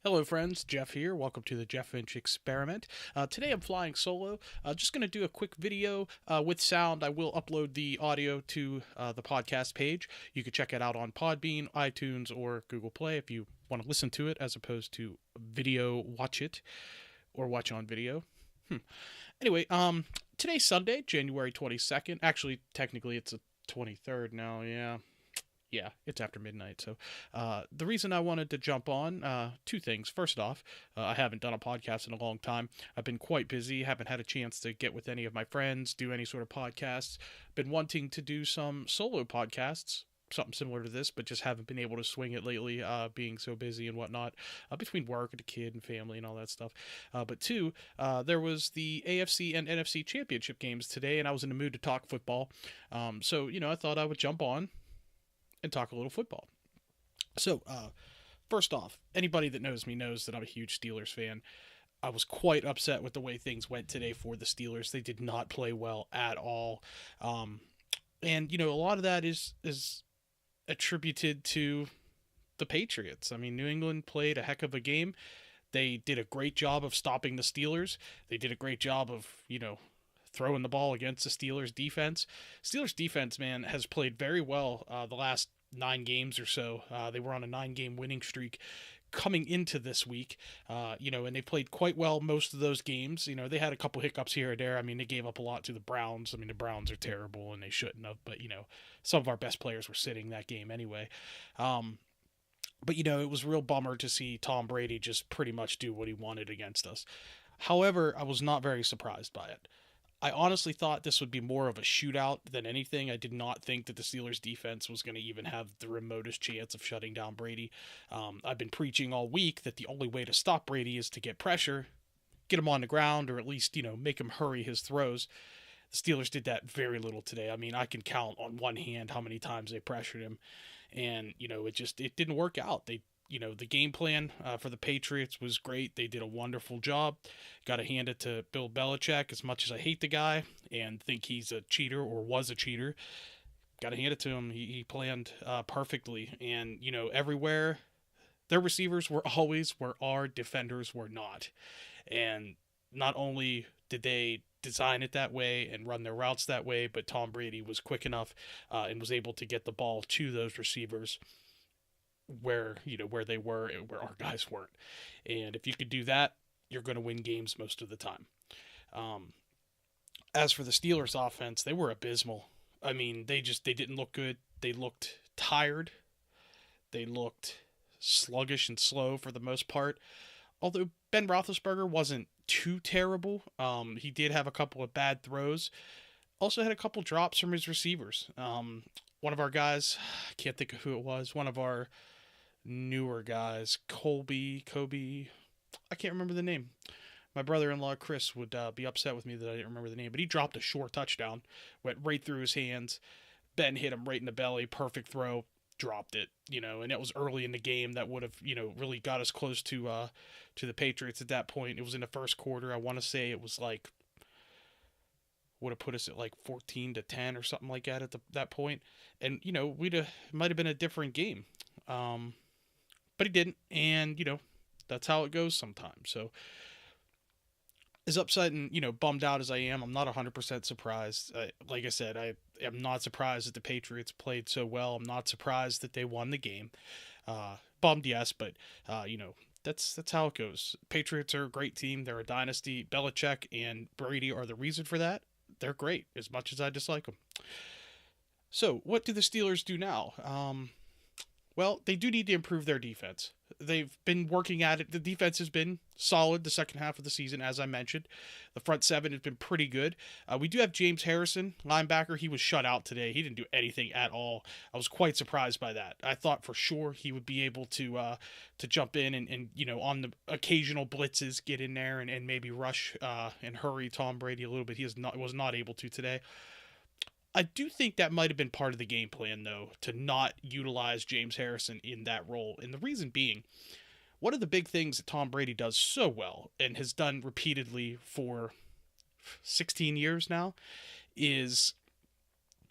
Hello, friends. Jeff here. Welcome to the Jeff Finch Experiment. Today I'm flying solo. Just going to do a quick video with sound. I will upload the audio to the podcast page. You can check it out on Podbean, iTunes, or Google Play if you want to listen to it as opposed to video watch it or watch on video. Anyway, today's Sunday, January 22nd. Actually, technically it's the 23rd now, yeah, it's after midnight. So the reason I wanted to jump on, two things. First off, I haven't done a podcast in a long time. I've been quite busy, haven't had a chance to get with any of my friends, do any sort of podcasts. Been wanting to do some solo podcasts, something similar to this, but just haven't been able to swing it lately, being so busy and whatnot, between work and a kid and family and all that stuff. But two, there was the AFC and NFC championship games today, and I was in the mood to talk football. So, I thought I would jump on and talk a little football. So, first off, anybody that knows me knows that I'm a huge Steelers fan. I was quite upset with the way things went today for the Steelers. They did not play well at all. And a lot of that is attributed to the Patriots. I mean, New England played a heck of a game. They did a great job of stopping the Steelers. They did a great job of, throwing the ball against the Steelers defense. Steelers defense, man, has played very well the last 9 games or so. They were on a 9-game winning streak coming into this week, and they played quite well most of those games. They had a couple hiccups here and there. I mean, they gave up a lot to the Browns. I mean, the Browns are terrible and they shouldn't have, but, some of our best players were sitting that game anyway. But, it was a real bummer to see Tom Brady just pretty much do what he wanted against us. However, I was not very surprised by it. I honestly thought this would be more of a shootout than anything. I did not think that the Steelers defense was going to even have the remotest chance of shutting down Brady. I've been preaching all week that the only way to stop Brady is to get pressure, get him on the ground, or at least, make him hurry his throws. The Steelers did that very little today. I mean, I can count on one hand how many times they pressured him. And, it didn't work out. The game plan for the Patriots was great. They did a wonderful job. Got to hand it to Bill Belichick. As much as I hate the guy and think he's a cheater or was a cheater, got to hand it to him. He planned perfectly. And, everywhere, their receivers were always where our defenders were not. And not only did they design it that way and run their routes that way, but Tom Brady was quick enough and was able to get the ball to those receivers where they were and where our guys weren't. And if you could do that, you're going to win games most of the time. As for the Steelers offense, they were abysmal. I mean, they didn't look good. They looked tired. They looked sluggish and slow for the most part. Although Ben Roethlisberger wasn't too terrible. He did have a couple of bad throws. Also had a couple drops from his receivers. One of our guys, I can't think of who it was, one of our newer guys, Kobe, I can't remember the name. My brother-in-law, Chris, would be upset with me that I didn't remember the name, but he dropped a short touchdown, went right through his hands. Ben hit him right in the belly, perfect throw, dropped it, and it was early in the game that would have, really got us close to the Patriots at that point. It was in the first quarter. I want to say it was like, would have put us at like 14-10 or something like that at that point. And, might have been a different game. But he didn't. And, that's how it goes sometimes. So as upset and, bummed out as I am, I'm not 100% surprised. Like I said, I am not surprised that the Patriots played so well. I'm not surprised that they won the game. Bummed, yes, but, that's how it goes. Patriots are a great team. They're a dynasty. Belichick and Brady are the reason for that. They're great, as much as I dislike them. So, what do the Steelers do now? Well, they do need to improve their defense. They've been working at it. The defense has been solid the second half of the season, as I mentioned. The front seven has been pretty good. We do have James Harrison, linebacker. He was shut out today. He didn't do anything at all. I was quite surprised by that. I thought for sure he would be able to jump in and on the occasional blitzes, get in there and maybe rush and hurry Tom Brady a little bit. Was not able to today. I do think that might have been part of the game plan, though, to not utilize James Harrison in that role. And the reason being, one of the big things that Tom Brady does so well and has done repeatedly for 16 years now is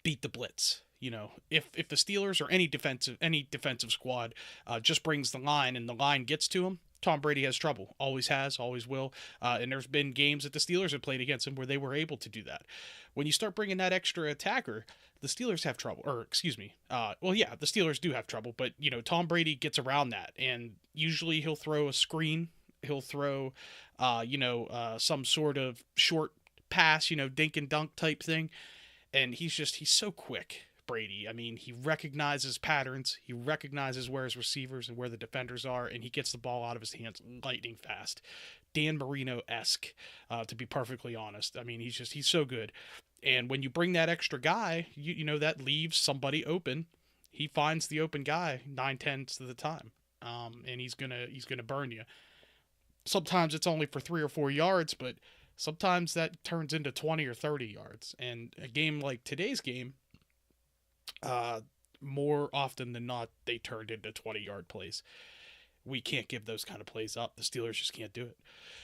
beat the blitz. If the Steelers or any defensive squad just brings the line and the line gets to them, Tom Brady has trouble. Always has, always will. And there's been games that the Steelers have played against him where they were able to do that. When you start bringing that extra attacker, the Steelers have trouble. Or, excuse me. The Steelers do have trouble. But, Tom Brady gets around that. And usually he'll throw a screen. He'll throw, some sort of short pass, dink and dunk type thing. And he's so quick. Brady. I mean, he recognizes patterns. He recognizes where his receivers and where the defenders are, and he gets the ball out of his hands lightning fast. Dan Marino-esque, to be perfectly honest. I mean, he's so good. And when you bring that extra guy, that leaves somebody open. He finds the open guy 9/10 of the time, and he's gonna burn you. Sometimes it's only for 3 or 4 yards, but sometimes that turns into 20 or 30 yards. And a game like today's game, more often than not, they turned into 20-yard plays. We can't give those kind of plays up. The Steelers just can't do it.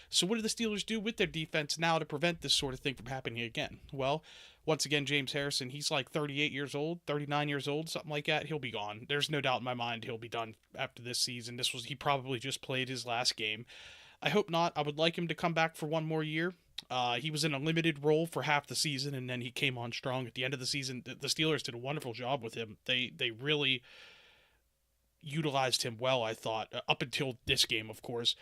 So what do the Steelers do with their defense now to prevent this sort of thing from happening again? Well, once again, James Harrison, he's like 38 years old, 39 years old, something like that. He'll be gone. There's no doubt in my mind he'll be done after this season. He probably just played his last game. I hope not. I would like him to come back for one more year. He was in a limited role for half the season, and then he came on strong at the end of the season. The Steelers did a wonderful job with him. They really utilized him well, I thought, up until this game, of course.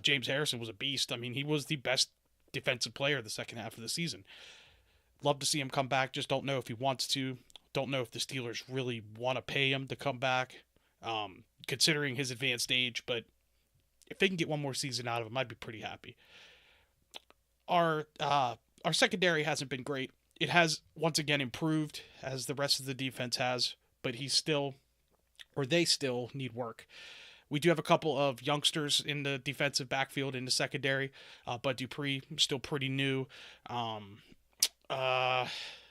James Harrison was a beast. I mean, he was the best defensive player the second half of the season. Love to see him come back. Just don't know if he wants to. Don't know if the Steelers really want to pay him to come back, considering his advanced age, but if they can get one more season out of him, I'd be pretty happy. Our secondary hasn't been great. It has once again improved as the rest of the defense has, but they still need work. We do have a couple of youngsters in the defensive backfield in the secondary. Bud Dupree, still pretty new.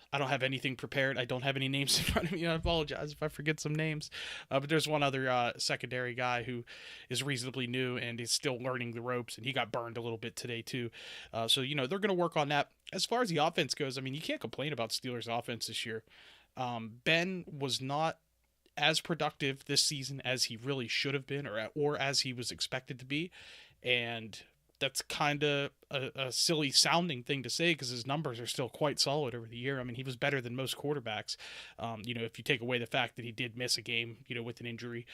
I don't have anything prepared. I don't have any names in front of me. I apologize if I forget some names. But there's one other secondary guy who is reasonably new and is still learning the ropes, and he got burned a little bit today too. So they're going to work on that. As far as the offense goes, I mean, you can't complain about Steelers' offense this year. Ben was not as productive this season as he really should have been, or as he was expected to be, and that's kind of a silly sounding thing to say because his numbers are still quite solid over the year. I mean, he was better than most quarterbacks, if you take away the fact that he did miss a game, with an injury.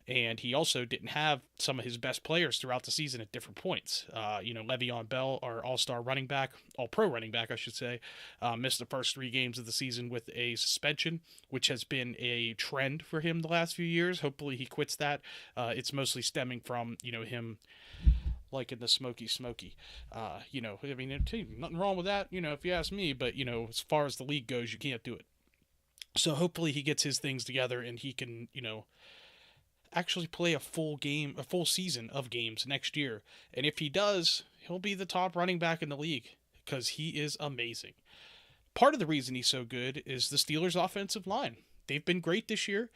And he also didn't have some of his best players throughout the season at different points. Le'Veon Bell, our all-star running back, all-pro running back, I should say, missed the first 3 games of the season with a suspension, which has been a trend for him the last few years. Hopefully he quits that. It's mostly stemming from, him like in the smoky. I mean, nothing wrong with that, if you ask me, but, as far as the league goes, you can't do it. So hopefully he gets his things together and he can, actually play a full season of games next year. And if he does, he'll be the top running back in the league because he is amazing. Part of the reason he's so good is the Steelers' offensive line. They've been great this year.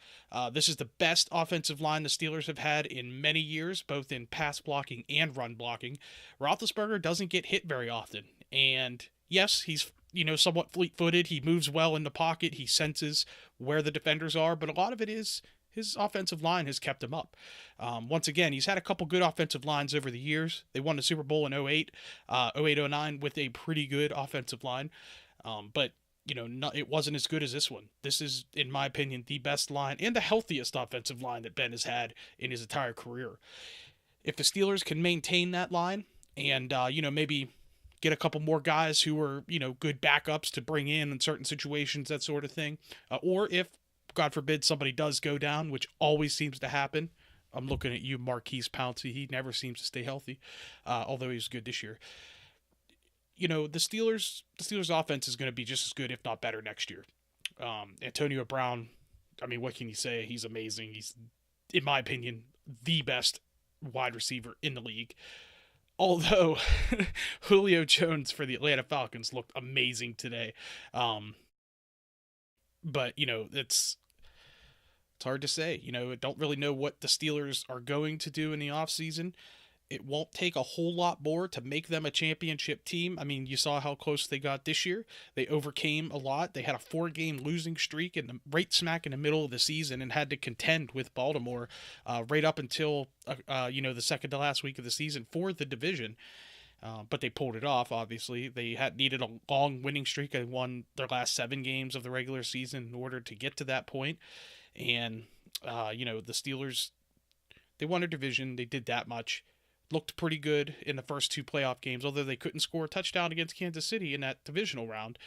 This is the best offensive line the Steelers have had in many years, both in pass blocking and run blocking. Roethlisberger doesn't get hit very often. And yes, he's somewhat fleet-footed. He moves well in the pocket. He senses where the defenders are, but a lot of it is his offensive line has kept him up. Once again, he's had a couple good offensive lines over the years. They won the Super Bowl in 08-09 with a pretty good offensive line. But it wasn't as good as this one. This is, in my opinion, the best line and the healthiest offensive line that Ben has had in his entire career. If the Steelers can maintain that line and, maybe get a couple more guys who are, good backups to bring in certain situations, that sort of thing. Or if, God forbid, somebody does go down, which always seems to happen. I'm looking at you, Marquise Pouncey. He never seems to stay healthy, although he was good this year. The Steelers' offense is going to be just as good, if not better, next year. Antonio Brown, I mean, what can you say? He's amazing. He's, in my opinion, the best wide receiver in the league. Although Julio Jones for the Atlanta Falcons looked amazing today. But, it's hard to say. I don't really know what the Steelers are going to do in the offseason. It won't take a whole lot more to make them a championship team. I mean, you saw how close they got this year. They overcame a lot. They had a 4-game losing streak in the right smack in the middle of the season and had to contend with Baltimore right up until the second to last week of the season for the division. But they pulled it off. Obviously, they had needed a long winning streak and won their last 7 games of the regular season in order to get to that point. And the Steelers, they won their division. They did that much. Looked pretty good in the first 2 playoff games, although they couldn't score a touchdown against Kansas City in that divisional round.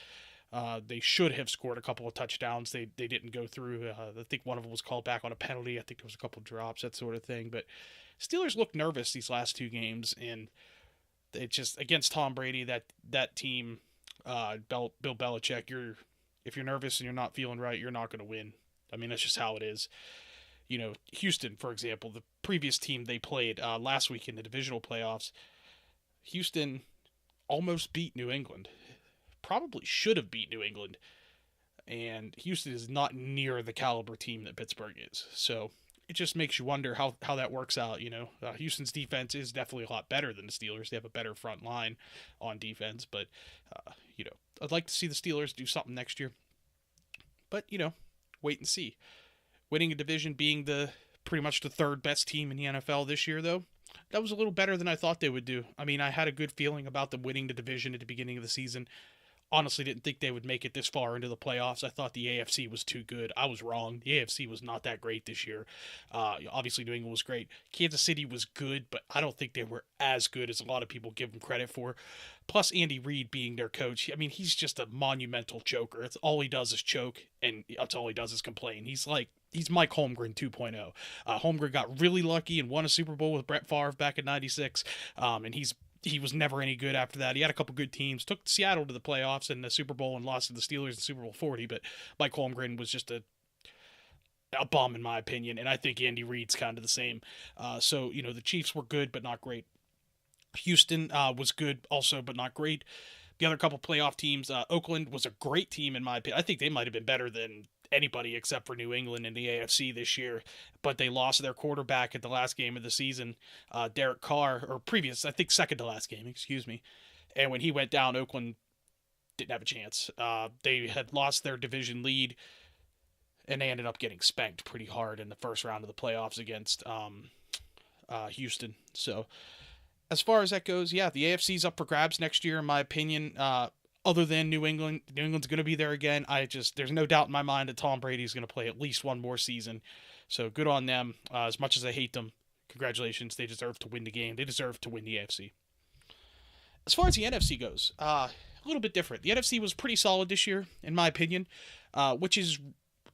They should have scored a couple of touchdowns. They didn't go through. I think one of them was called back on a penalty. I think there was a couple of drops, that sort of thing. But Steelers looked nervous these last 2 games, and it just against Tom Brady, that team, Bill Belichick. If you're nervous and you're not feeling right, you're not going to win. I mean, that's just how it is. Houston, for example, the previous team they played last week in the divisional playoffs, Houston almost beat New England. Probably should have beat New England. And Houston is not near the caliber team that Pittsburgh is. So it just makes you wonder how that works out. Houston's defense is definitely a lot better than the Steelers. They have a better front line on defense. But, I'd like to see the Steelers do something next year. But, wait and see. Winning a division, being pretty much the 3rd best team in the NFL this year, though, that was a little better than I thought they would do. I mean, I had a good feeling about them winning the division at the beginning of the season. Honestly, didn't think they would make it this far into the playoffs. I thought the AFC was too good. I was wrong. The AFC was not that great this year. Obviously, New England was great. Kansas City was good, but I don't think they were as good as a lot of people give them credit for. Plus, Andy Reid being their coach, I mean, he's just a monumental choker. It's all he does is choke, and that's all he does is complain. He's Mike Holmgren 2.0. Holmgren got really lucky and won a Super Bowl with Brett Favre back in '96, and he was never any good after that. He had a couple good teams, took Seattle to the playoffs and the Super Bowl and lost to the Steelers in Super Bowl 40, but Mike Holmgren was just a bum in my opinion, and I think Andy Reid's kind of the same. So the Chiefs were good, but not great. Houston was good also, but not great. The other couple playoff teams, Oakland was a great team in my opinion. I think they might have been better than anybody except for New England in the AFC this year, but they lost their quarterback at the last game of the season, Derek Carr, or previous, I think second to last game, excuse me. And when he went down, Oakland didn't have a chance. They had lost their division lead, and they ended up getting spanked pretty hard in the first round of the playoffs against Houston. So as far as that goes, yeah, the AFC's up for grabs next year, in my opinion. Other than New England, New England's going to be there again. There's no doubt in my mind that Tom Brady's going to play at least one more season. So good on them. As much as I hate them, congratulations. They deserve to win the game. They deserve to win the AFC. As far as the NFC goes, a little bit different. The NFC was pretty solid this year, in my opinion, which is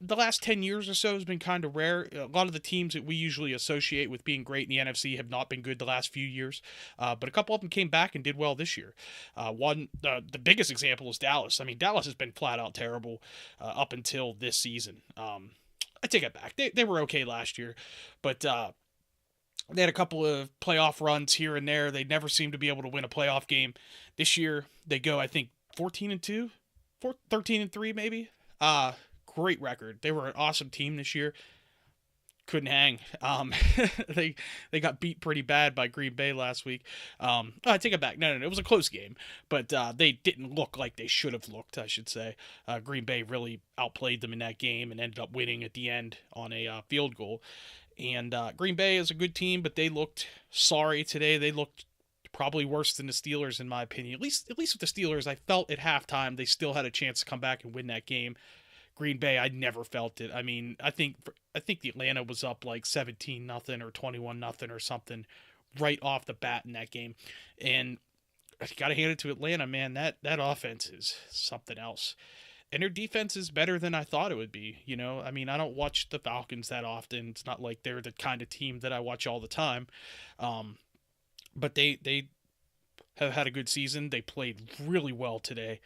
the last 10 years or so has been kind of rare. A lot of the teams that we usually associate with being great in the NFC have not been good the last few years, but a couple of them came back and did well this year. The biggest example is Dallas. I mean, Dallas has been flat out terrible up until this season. I take it back. They were okay last year, but they had a couple of playoff runs here and there. They never seemed to be able to win a playoff game. This year, they go, I think, 14-2, 13-3 maybe. Great record. They were an awesome team this year. Couldn't hang. They got beat pretty bad by Green Bay last week. I take it back. No, it was a close game, but they didn't look like they should have looked, I should say. Green Bay really outplayed them in that game and ended up winning at the end on a field goal. And Green Bay is a good team, but they looked sorry today. They looked probably worse than the Steelers, in my opinion. At least with the Steelers, I felt at halftime they still had a chance to come back and win that game. Green Bay, I never felt it. I mean, I think the Atlanta was up like 17-0 or 21-0 or something right off the bat in that game. And I got to hand it to Atlanta, man. That offense is something else. And their defense is better than I thought it would be. I mean, I don't watch the Falcons that often. It's not like they're the kind of team that I watch all the time. But they have had a good season. They played really well today.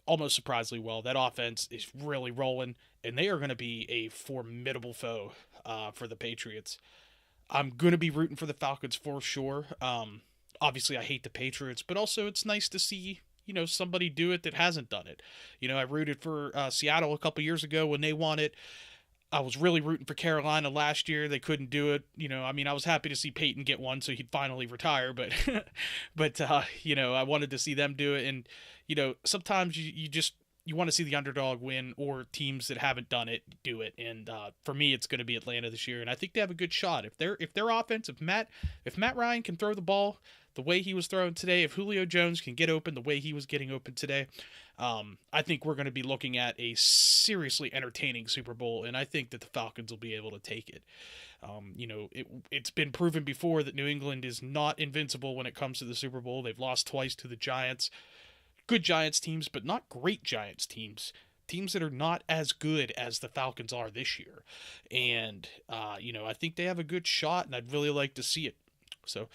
Almost surprisingly well. That offense is really rolling, and they are going to be a formidable foe for the Patriots. I'm going to be rooting for the Falcons for sure. Obviously, I hate the Patriots, but also it's nice to see somebody do it that hasn't done it. I rooted for Seattle a couple years ago when they won it. I was really rooting for Carolina last year. They couldn't do it. I mean, I was happy to see Peyton get one so he'd finally retire, but I wanted to see them do it. And sometimes you want to see the underdog win, or teams that haven't done it do it. And for me, it's going to be Atlanta this year, and I think they have a good shot. If their offense, if Matt Ryan can throw the ball the way he was throwing today, if Julio Jones can get open the way he was getting open today, I think we're going to be looking at a seriously entertaining Super Bowl, and I think that the Falcons will be able to take it. It's been proven before that New England is not invincible when it comes to the Super Bowl. They've lost twice to the Giants. Good Giants teams, but not great Giants teams. Teams that are not as good as the Falcons are this year. And, I think they have a good shot, and I'd really like to see it. So,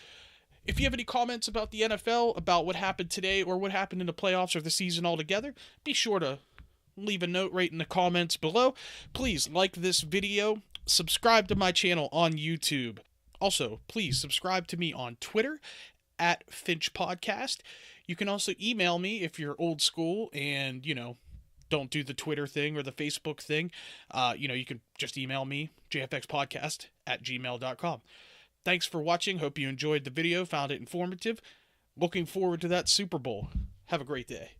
if you have any comments about the NFL, about what happened today, or what happened in the playoffs or the season altogether, be sure to leave a note right in the comments below. Please like this video, subscribe to my channel on YouTube. Also, please subscribe to me on Twitter at Finch Podcast. You can also email me if you're old school and, don't do the Twitter thing or the Facebook thing. You can just email me, jfxpodcast@gmail.com. Thanks for watching. Hope you enjoyed the video, found it informative. Looking forward to that Super Bowl. Have a great day.